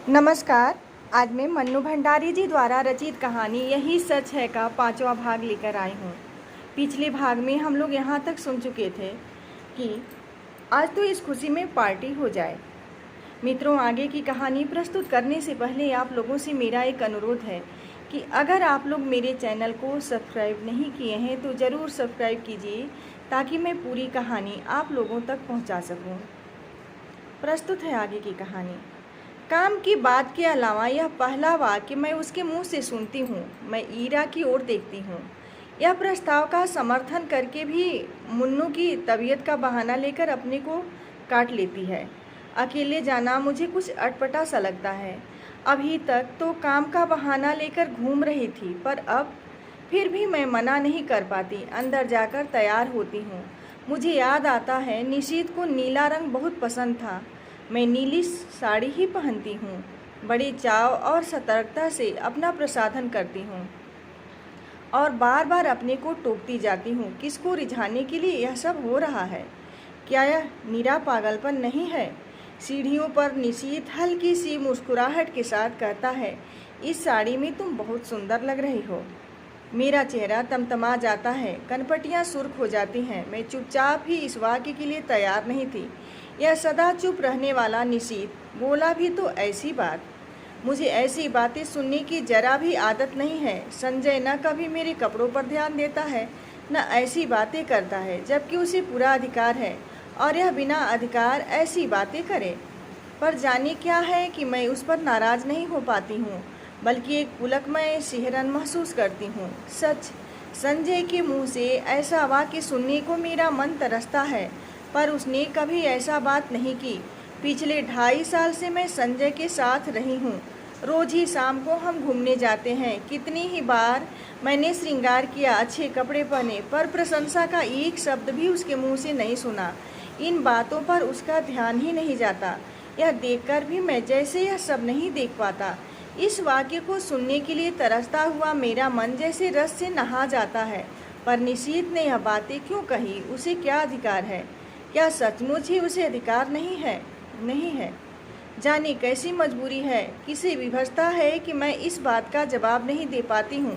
नमस्कार। आज मैं मन्नू भंडारी जी द्वारा रचित कहानी यही सच है का 5वां भाग लेकर आई हूँ। पिछले भाग में हम लोग यहाँ तक सुन चुके थे कि आज तो इस खुशी में पार्टी हो जाए। मित्रों, आगे की कहानी प्रस्तुत करने से पहले आप लोगों से मेरा एक अनुरोध है कि अगर आप लोग मेरे चैनल को सब्सक्राइब नहीं किए हैं तो ज़रूर सब्सक्राइब कीजिए ताकि मैं पूरी कहानी आप लोगों तक पहुँचा सकूँ। प्रस्तुत है आगे की कहानी। काम की बात के अलावा यह पहला वाक्य मैं उसके मुंह से सुनती हूँ। मैं ईरा की ओर देखती हूँ। यह प्रस्ताव का समर्थन करके भी मुन्नू की तबीयत का बहाना लेकर अपने को काट लेती है। अकेले जाना मुझे कुछ अटपटा सा लगता है। अभी तक तो काम का बहाना लेकर घूम रही थी, पर अब फिर भी मैं मना नहीं कर पाती। अंदर जाकर तैयार होती हूँ। मुझे याद आता है निशीत को नीला रंग बहुत पसंद था। मैं नीली साड़ी ही पहनती हूँ। बड़ी चाव और सतर्कता से अपना प्रसाधन करती हूँ और बार बार अपने को टोकती जाती हूँ। किसको रिझाने के लिए यह सब हो रहा है? क्या यह निरा पागलपन नहीं है? सीढ़ियों पर निशीत हल्की सी मुस्कुराहट के साथ कहता है, इस साड़ी में तुम बहुत सुंदर लग रही हो। मेरा चेहरा तमतमा जाता है, कनपटियाँ सुर्ख हो जाती हैं। मैं चुपचाप ही इस वाक्य के लिए तैयार नहीं थी। यह सदा चुप रहने वाला निशीत बोला भी तो ऐसी बात। मुझे ऐसी बातें सुनने की जरा भी आदत नहीं है। संजय न कभी मेरे कपड़ों पर ध्यान देता है, न ऐसी बातें करता है, जबकि उसे पूरा अधिकार है और यह बिना अधिकार ऐसी बातें करे। पर जाने क्या है कि मैं उस पर नाराज़ नहीं हो पाती हूँ, बल्कि एक पुलकमय सिहरन महसूस करती हूँ। सच, संजय के मुँह से ऐसा वाक्य सुनने को मेरा मन तरसता है, पर उसने कभी ऐसा बात नहीं की। पिछले 2.5 साल से मैं संजय के साथ रही हूँ। रोज़ ही शाम को हम घूमने जाते हैं। कितनी ही बार मैंने श्रृंगार किया, अच्छे कपड़े पहने, पर प्रशंसा का एक शब्द भी उसके मुंह से नहीं सुना। इन बातों पर उसका ध्यान ही नहीं जाता। यह देखकर भी मैं जैसे यह सब नहीं देख पाता। इस वाक्य को सुनने के लिए तरसता हुआ मेरा मन जैसे रस से नहा जाता है। पर निशीत ने यह बातें क्यों कही? उसे क्या अधिकार है? क्या सचमुच ही उसे अधिकार नहीं है? नहीं है। जाने कैसी मजबूरी है, किसी विवशता है कि मैं इस बात का जवाब नहीं दे पाती हूँ।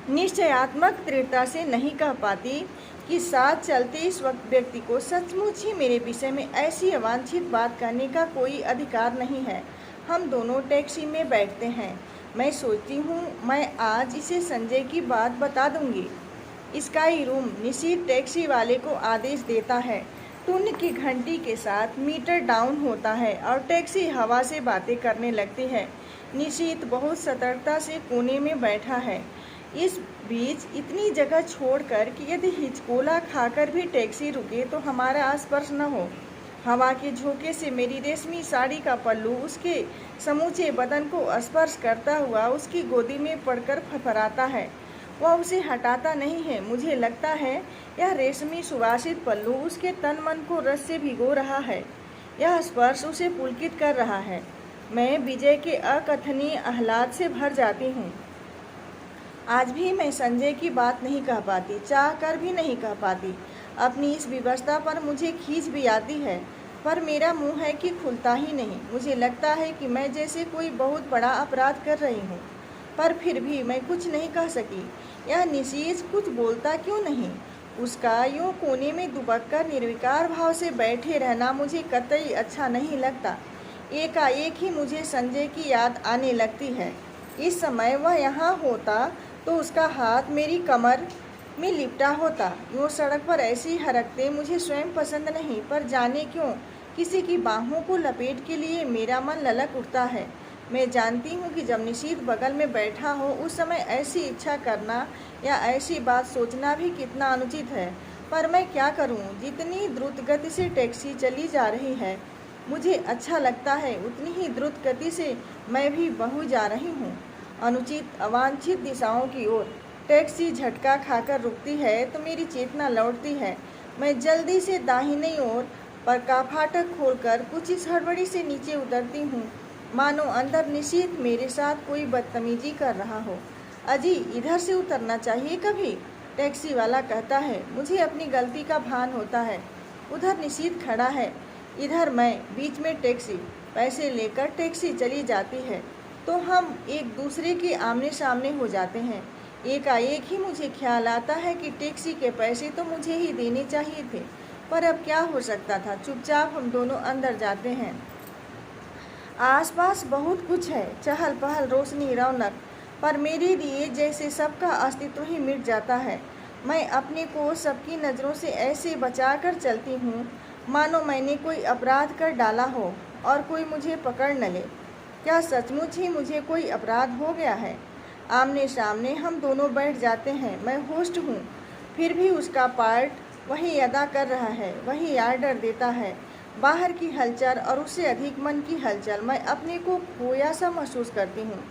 निश्चयात्मक दृढ़ता से नहीं कह पाती कि साथ चलते इस वक्त व्यक्ति को सचमुच ही मेरे विषय में ऐसी अवांछित बात कहने का कोई अधिकार नहीं है। हम दोनों टैक्सी में बैठते हैं। मैं सोचती हूँ मैं आज इसे संजय की बात बता दूंगी। Sky room. निशीत टैक्सी वाले को आदेश देता है। टून की घंटी के साथ मीटर डाउन होता है और टैक्सी हवा से बातें करने लगती है। निशीत बहुत सतर्कता से कोने में बैठा है। इस बीच इतनी जगह छोड़कर कि यदि हिचकोला खाकर भी टैक्सी रुके तो हमारा स्पर्श न हो। हवा के झोंके से मेरी रेशमी साड़ी का पल्लू उसके समूचे बदन को स्पर्श करता हुआ उसकी गोदी में पड़कर फरफराता है। वह उसे हटाता नहीं है। मुझे लगता है यह रेशमी सुवासित पल्लू उसके तन मन को रस से भिगो रहा है। यह स्पर्श उसे पुलकित कर रहा है। मैं विजय के अकथनीय आह्लाद से भर जाती हूँ। आज भी मैं संजय की बात नहीं कह पाती, चाह कर भी नहीं कह पाती। अपनी इस विवशता पर मुझे खींच भी आती है, पर मेरा मुंह है कि खुलता ही नहीं। मुझे लगता है कि मैं जैसे कोई बहुत बड़ा अपराध कर रही हूँ, पर फिर भी मैं कुछ नहीं कह सकी। यह निशीत कुछ बोलता क्यों नहीं? उसका यूँ कोने में दुबक कर निर्विकार भाव से बैठे रहना मुझे कतई अच्छा नहीं लगता। एकाएक ही मुझे संजय की याद आने लगती है। इस समय वह यहाँ होता तो उसका हाथ मेरी कमर में लिपटा होता। यूँ सड़क पर ऐसी हरकतें मुझे स्वयं पसंद नहीं, पर जाने क्यों किसी की बाहों को लपेट के लिए मेरा मन ललक उठता है। मैं जानती हूँ कि जब निशीत बगल में बैठा हो उस समय ऐसी इच्छा करना या ऐसी बात सोचना भी कितना अनुचित है, पर मैं क्या करूँ? जितनी द्रुत गति से टैक्सी चली जा रही है मुझे अच्छा लगता है, उतनी ही द्रुत गति से मैं भी बहू जा रही हूँ अनुचित अवांछित दिशाओं की ओर। टैक्सी झटका खाकर रुकती है तो मेरी चेतना लौटती है। मैं जल्दी से दाहिनी ओर पर का फाटक खोलकर कुछ इस हड़बड़ी से नीचे उतरती हूँ, मानो अंदर निशीत मेरे साथ कोई बदतमीजी कर रहा हो। अजी, इधर से उतरना चाहिए कभी, टैक्सी वाला कहता है। मुझे अपनी गलती का भान होता है। उधर निशीत खड़ा है, इधर मैं, बीच में टैक्सी। पैसे लेकर टैक्सी चली जाती है तो हम एक दूसरे के आमने सामने हो जाते हैं। एकाएक ही मुझे ख्याल आता है कि टैक्सी के पैसे तो मुझे ही देने चाहिए थे, पर अब क्या हो सकता था। चुपचाप हम दोनों अंदर जाते हैं। आसपास बहुत कुछ है, चहल पहल, रोशनी, रौनक, पर मेरे लिए जैसे सबका अस्तित्व ही मिट जाता है। मैं अपने को सबकी नज़रों से ऐसे बचा कर चलती हूँ मानो मैंने कोई अपराध कर डाला हो और कोई मुझे पकड़ न ले। क्या सचमुच ही मुझे कोई अपराध हो गया है? आमने सामने हम दोनों बैठ जाते हैं। मैं होस्ट हूँ, फिर भी उसका पार्ट वही अदा कर रहा है, वही आर्डर देता है। बाहर की हलचल और उससे अधिक मन की हलचल, मैं अपने को खोया सा महसूस करती हूँ।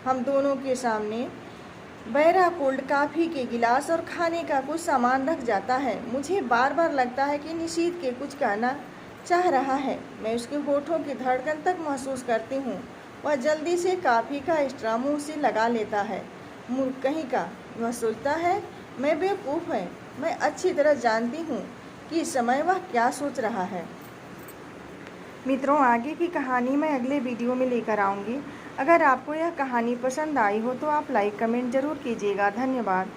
हम दोनों के सामने बैरा कोल्ड कॉफ़ी के गिलास और खाने का कुछ सामान रख जाता है। मुझे बार बार लगता है कि निशीथ के कुछ कहना चाह रहा है। मैं उसके होठों की धड़कन तक महसूस करती हूँ। वह जल्दी से कॉफ़ी का स्ट्रॉ मुँह से लगा लेता है। मूर्ख कहीं का, वह सोचता है मैं बेवकूफ़ है। मैं अच्छी तरह जानती हूँ कि इस समय वह क्या सोच रहा है। मित्रों, आगे की कहानी मैं अगले वीडियो में लेकर आऊँगी। अगर आपको यह कहानी पसंद आई हो तो आप लाइक कमेंट ज़रूर कीजिएगा। धन्यवाद।